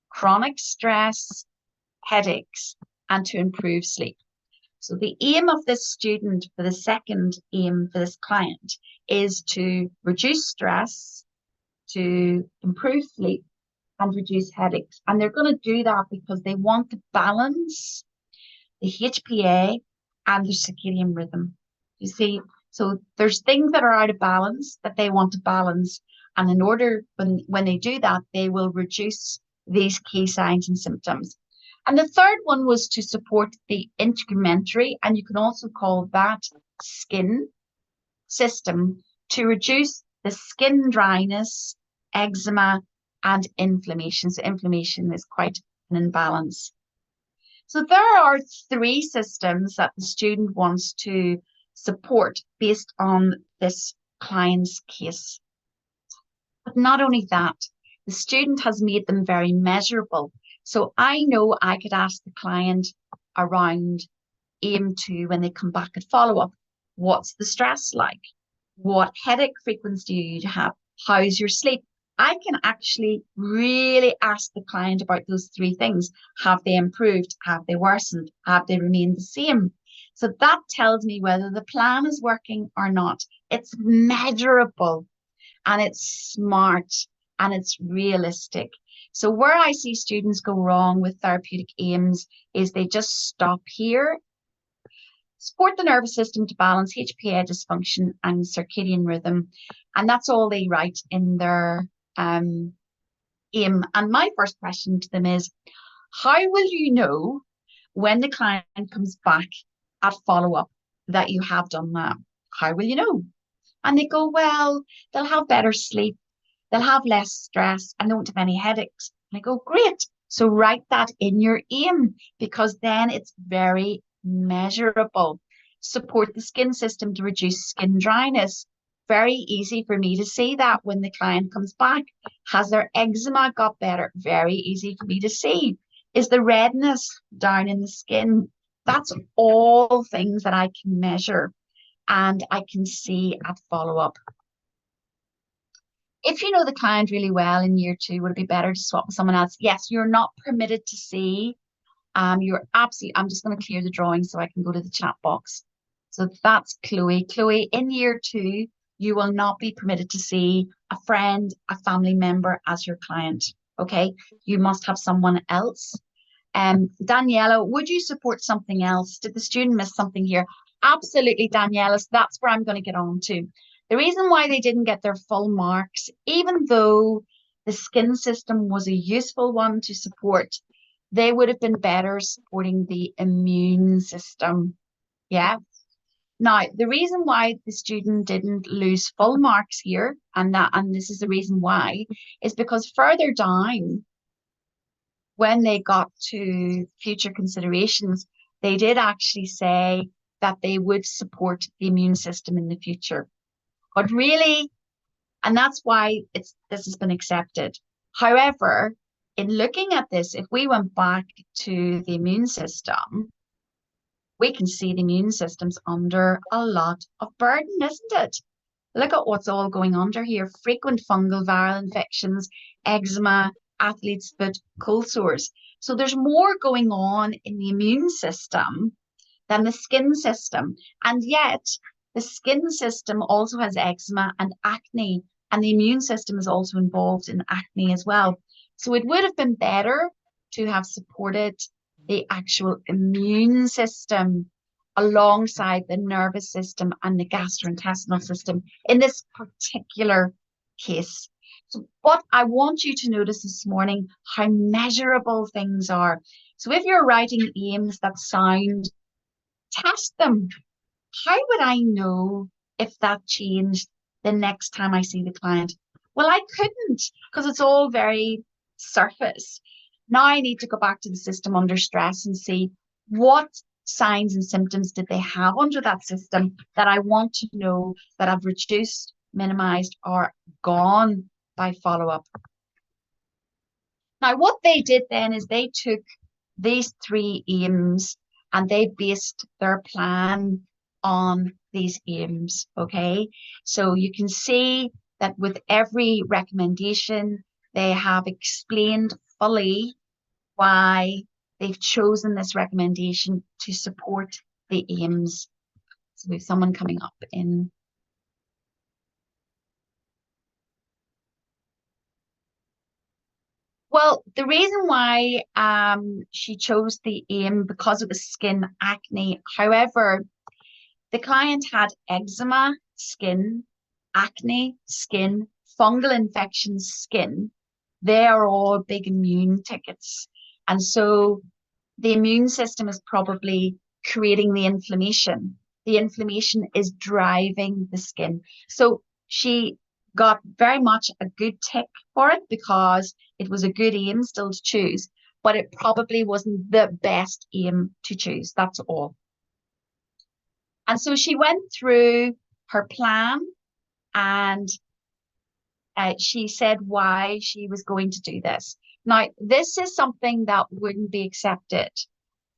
chronic stress, headaches, and to improve sleep. So the aim of this student for the second aim for this client is to reduce stress, to improve sleep, and reduce headaches. And they're going to do that because they want to balance the HPA and the circadian rhythm. You see, so there's things that are out of balance that they want to balance. And in order, when they do that, they will reduce these key signs and symptoms. And the third one was to support the integumentary, and you can also call that skin system, to reduce the skin dryness, eczema, and inflammation. So inflammation is quite an imbalance. So there are 3 systems that the student wants to support based on this client's case. But not only that, the student has made them very measurable. So I know I could ask the client around aim 2 when they come back at follow-up, what's the stress like? What headache frequency do you have? How's your sleep? I can actually really ask the client about those 3 things. Have they improved? Have they worsened? Have they remained the same? So that tells me whether the plan is working or not. It's measurable and it's smart and it's realistic. So where I see students go wrong with therapeutic aims is they just stop here. Support the nervous system to balance HPA dysfunction and circadian rhythm. And that's all they write in their aim. And my first question to them is, how will you know when the client comes back at follow-up that you have done that? How will you know? And they go, well, they'll have better sleep, they'll have less stress, and they won't have any headaches. And I go, great. So write that in your aim, because then it's very measurable. Support the skin system to reduce skin dryness. very easy for me to see that when the client comes back. Has their eczema got better? Very easy for me to see. Is the redness down in the skin? That's all things that I can measure and I can see at follow-up. If you know the client really well in year 2, would it be better to swap with someone else? Yes, you're not permitted to see. You're absolutely, I'm just going to clear the drawing so I can go to the chat box. So that's Chloe. Chloe, in year 2, you will not be permitted to see a friend, a family member as your client. Okay, you must have someone else. Daniela, would you support something else? Did the student miss something here? Absolutely, Daniela. So that's where I'm going to get on to. The reason why they didn't get their full marks, even though the skin system was a useful one to support, they would have been better supporting the immune system. Yeah. Now, the reason why the student didn't lose full marks here, and this is the reason why, is because further down, when they got to future considerations, they did actually say that they would support the immune system in the future. But really, and that's why this has been accepted. However, in looking at this, if we went back to the immune system, we can see the immune system's under a lot of burden, isn't it? Look at what's all going under here. Frequent fungal viral infections, eczema, athlete's foot, cold sores. So there's more going on in the immune system than the skin system. And yet the skin system also has eczema and acne, and the immune system is also involved in acne as well. So it would have been better to have supported the actual immune system alongside the nervous system and the gastrointestinal system in this particular case. So what I want you to notice this morning, how measurable things are. So if you're writing aims that sound, test them. How would I know if that changed the next time I see the client? Well, I couldn't, because it's all very surface. Now I need to go back to the system under stress and see what signs and symptoms did they have under that system that I want to know that I've reduced, minimized, or gone by follow-up. Now, what they did then is they took these 3 aims and they based their plan on these aims, okay? So you can see that with every recommendation, they have explained fully why they've chosen this recommendation to support the aims. So we have someone coming up in. Well, the reason why she chose the aim because it was skin acne. However, the client had eczema, skin, acne, skin, fungal infections, skin. They are all big immune tickets. And so the immune system is probably creating the inflammation. The inflammation is driving the skin. So she got very much a good tick for it because it was a good aim still to choose, but it probably wasn't the best aim to choose. That's all. And so she went through her plan and she said why she was going to do this. Now, this is something that wouldn't be accepted.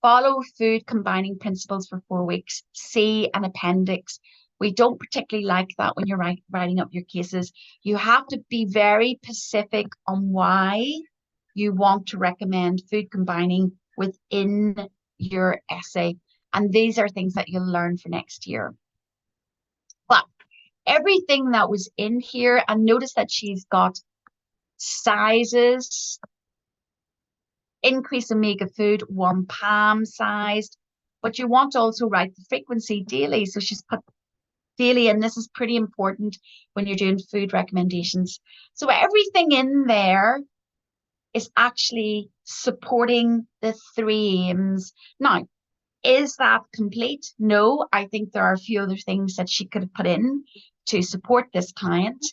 Follow food combining principles for 4 weeks. See an appendix. We don't particularly like that when you're writing up your cases. You have to be very specific on why you want to recommend food combining within your essay. And these are things that you'll learn for next year. But everything that was in here, and notice that she's got sizes, increase omega food, 1 palm sized, but you want to also write the frequency daily. So she's put daily, and this is pretty important when you're doing food recommendations. So everything in there is actually supporting the 3 aims. Now, is that complete? No, I think there are a few other things that she could have put in to support this client.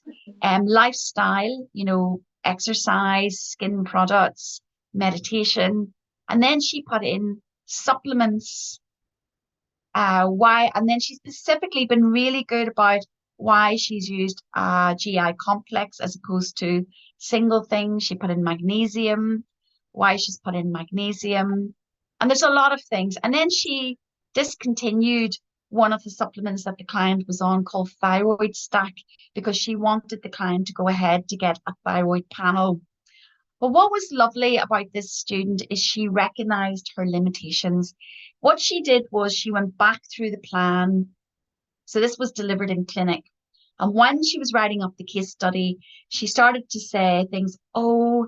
Lifestyle, you know, exercise, skin products, meditation, and then she put in supplements. Why? And then she's specifically been really good about why she's used a GI complex as opposed to single things. She put in magnesium, why she's put in magnesium. And there's a lot of things. And then she discontinued one of the supplements that the client was on called Thyroid Stack because she wanted the client to go ahead to get a thyroid panel. But what was lovely about this student is she recognized her limitations. What she did was she went back through the plan. So this was delivered in clinic. And when she was writing up the case study, she started to say things, oh,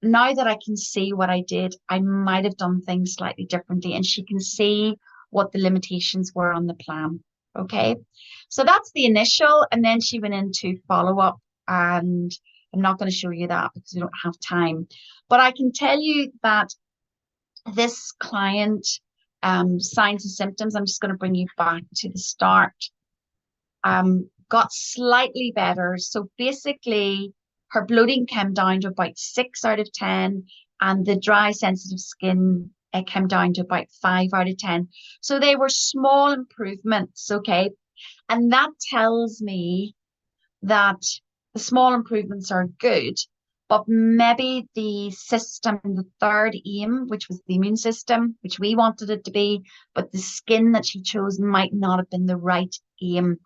now that I can see what I did, I might have done things slightly differently. And she can see what the limitations were on the plan. Okay. So that's the initial. And then she went into follow up. And I'm not going to show you that because we don't have time. But I can tell you that this client, signs and symptoms, I'm just going to bring you back to the start, got slightly better. So basically, her bloating came down to about 6 out of 10, and the dry, sensitive skin came down to about 5 out of 10. So they were small improvements, okay? And that tells me that the small improvements are good, but maybe the system, the third aim, which was the immune system, which we wanted it to be, but the skin that she chose might not have been the right aim.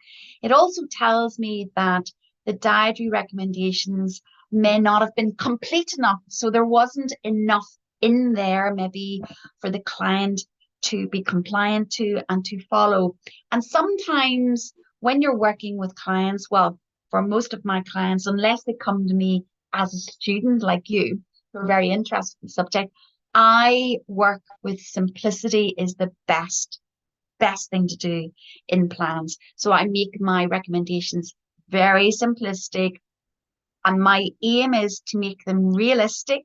It also tells me that the dietary recommendations may not have been complete enough. So there wasn't enough in there maybe for the client to be compliant to and to follow. And sometimes when you're working with clients, well, for most of my clients, unless they come to me as a student like you, who are very interested in the subject, I work with simplicity is the best thing to do in plans. So I make my recommendations very simplistic, and my aim is to make them realistic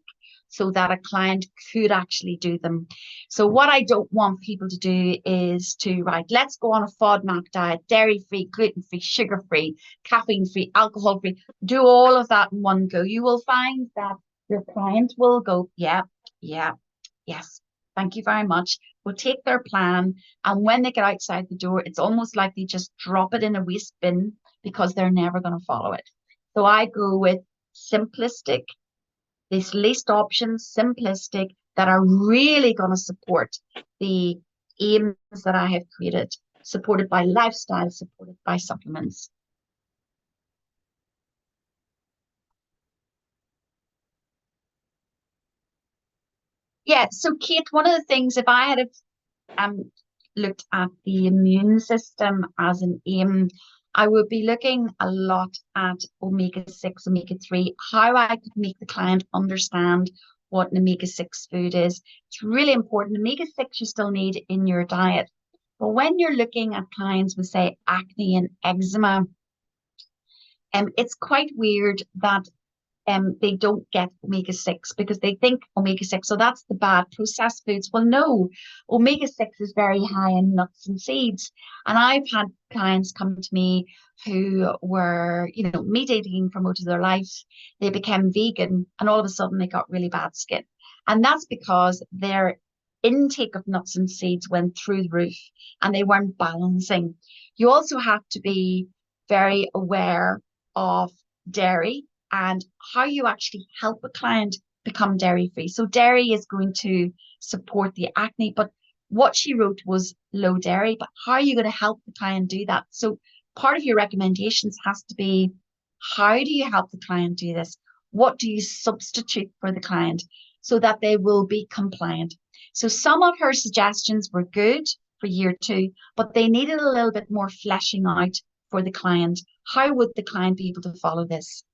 so that a client could actually do them. So what I don't want people to do is to write, let's go on a FODMAP diet, dairy-free, gluten-free, sugar-free, caffeine-free, alcohol-free, do all of that in one go. You will find that your client will go, yeah, yes, thank you very much. Will take their plan, and when they get outside the door, it's almost like they just drop it in a waste bin because they're never going to follow it. So I go with simplistic, these least options, simplistic, that are really going to support the aims that I have created, supported by lifestyle, supported by supplements. Yeah, so Kate, one of the things, if I had looked at the immune system as an aim, I would be looking a lot at omega-6, omega-3, how I could make the client understand what an omega-6 food is. It's really important. Omega-6 you still need in your diet. But when you're looking at clients with, say, acne and eczema, it's quite weird that they don't get omega-6 because they think omega-6, so that's the bad processed foods. Well, no, omega-6 is very high in nuts and seeds. And I've had clients come to me who were, meat eating for most of their life. They became vegan and all of a sudden they got really bad skin. And that's because their intake of nuts and seeds went through the roof and they weren't balancing. You also have to be very aware of dairy and how you actually help a client become dairy free. So dairy is going to support the acne, but what she wrote was low dairy, but how are you going to help the client do that? So part of your recommendations has to be, how do you help the client do this? What do you substitute for the client so that they will be compliant? So some of her suggestions were good for year 2, but they needed a little bit more fleshing out for the client. How would the client be able to follow this?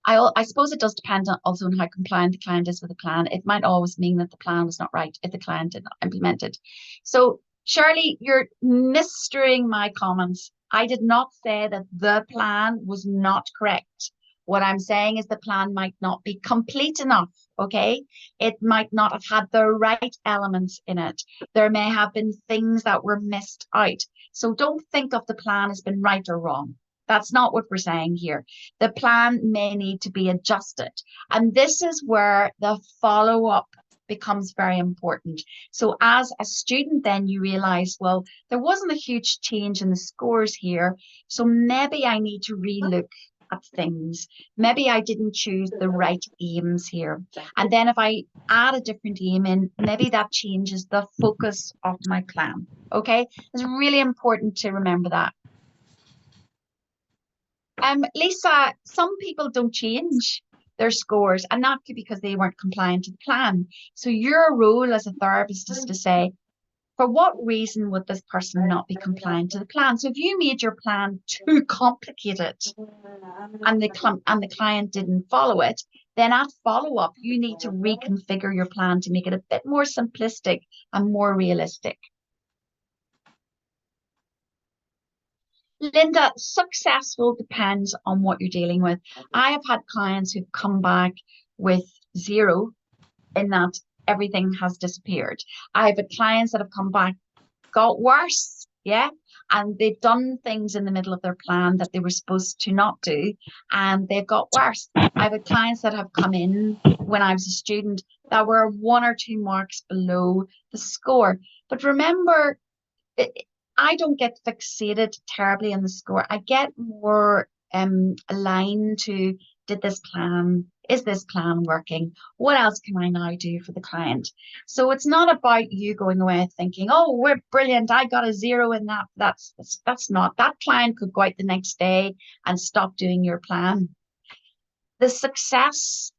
I suppose it does depend also on how compliant the client is with the plan. It might always mean that the plan was not right if the client did not implement it. So Shirley, you're misstring my comments. I did not say that the plan was not correct. What I'm saying is the plan might not be complete enough, okay? It might not have had the right elements in it. There may have been things that were missed out. So don't think of the plan as being right or wrong. That's not what we're saying here. The plan may need to be adjusted. And this is where the follow-up becomes very important. So as a student, then you realize, well, there wasn't a huge change in the scores here. So maybe I need to relook at things. Maybe I didn't choose the right aims here. And then if I add a different aim in, maybe that changes the focus of my plan. Okay, it's really important to remember that. Lisa, some people don't change their scores, and not because they weren't compliant to the plan. So your role as a therapist is to say, for what reason would this person not be compliant to the plan? So if you made your plan too complicated and the client didn't follow it, then at follow-up, you need to reconfigure your plan to make it a bit more simplistic and more realistic. Linda, successful depends on what you're dealing with. I have had clients who've come back with 0 in that everything has disappeared. I have had clients that have come back, got worse, yeah, and they've done things in the middle of their plan that they were supposed to not do, and they've got worse. I've had clients that have come in when I was a student that were 1 or 2 marks below the score. But remember, I don't get fixated terribly on the score. I get more aligned to, is this plan working? What else can I now do for the client? So it's not about you going away thinking, oh, we're brilliant, I got a 0 in that. That's not. That client could go out the next day and stop doing your plan. The success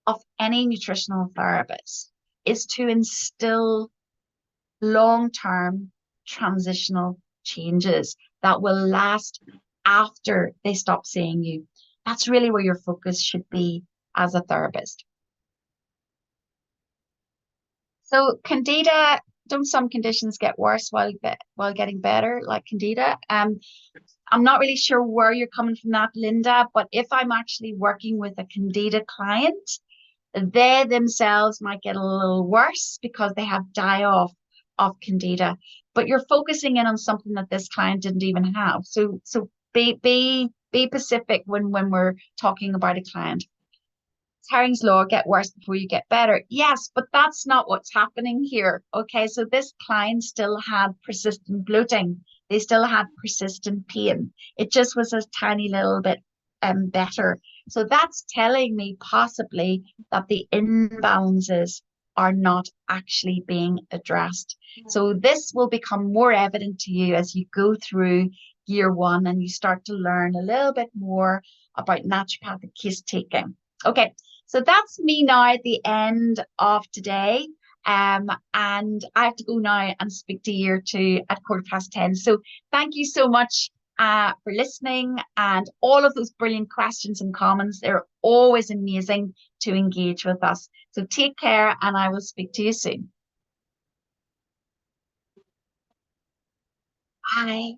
of any nutritional therapist is to instill long-term transitional changes that will last after they stop seeing you. That's really where your focus should be as a therapist. So Candida, don't some conditions get worse while getting better, like Candida? I'm not really sure where you're coming from that, Linda, but if I'm actually working with a Candida client, they themselves might get a little worse because they have die-off of Candida, but you're focusing in on something that this client didn't even have. So be specific when we're talking about a client. Herring's law, get worse before you get better. Yes, but that's not what's happening here. Okay, so this client still had persistent bloating. They still had persistent pain. It just was a tiny little bit better. So that's telling me possibly that the imbalances are not actually being addressed. So this will become more evident to you as you go through year 1 and you start to learn a little bit more about naturopathic case taking. Okay, so that's me now at the end of today. And I have to go now and speak to year 2 at 10:15. So thank you so much for listening, and all of those brilliant questions and comments. They're always amazing to engage with us. So take care, and I will speak to you soon. Bye.